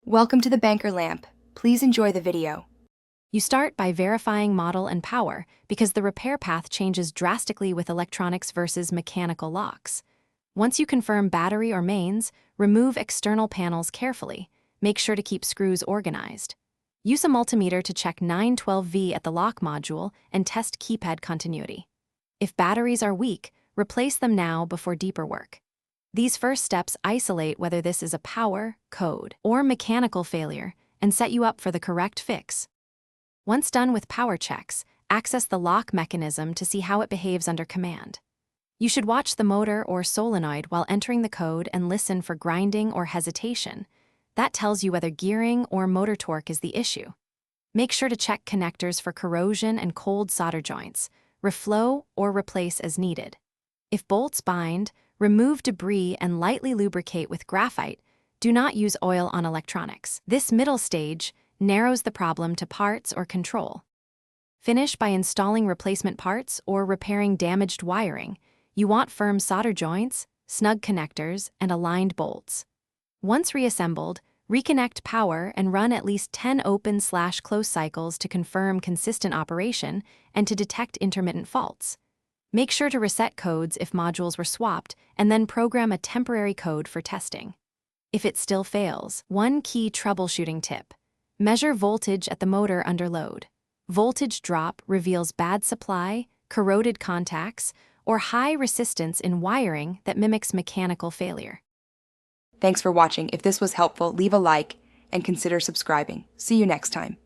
Welcome to the banker lamp. Please enjoy the video. You start by verifying model and power because the repair path changes drastically with electronics versus mechanical locks. Once you confirm battery or mains, remove external panels carefully. Make sure to keep screws organized. Use a multimeter to check 912V at the lock module and test keypad continuity. If batteries are weak, replace them now before deeper work. These first steps isolate whether this is a power, code, or mechanical failure and set you up for the correct fix. Once done with power checks, access the lock mechanism to see how it behaves under command. You should watch the motor or solenoid while entering the code and listen for grinding or hesitation. That tells you whether gearing or motor torque is the issue. Make sure to check connectors for corrosion and cold solder joints. Reflow or replace as needed. If bolts bind, remove debris and lightly lubricate with graphite. Do not use oil on electronics. This middle stage narrows the problem to parts or control. Finish by installing replacement parts or repairing damaged wiring. You want firm solder joints, snug connectors, and aligned bolts. Once reassembled, reconnect power and run at least 10 open/close cycles to confirm consistent operation and to detect intermittent faults. Make sure to reset codes if modules were swapped and then program a temporary code for testing. If it still fails, one key troubleshooting tip: measure voltage at the motor under load. Voltage drop reveals bad supply, corroded contacts, or high resistance in wiring that mimics mechanical failure. Thanks for watching. If this was helpful, leave a like and consider subscribing. See you next time.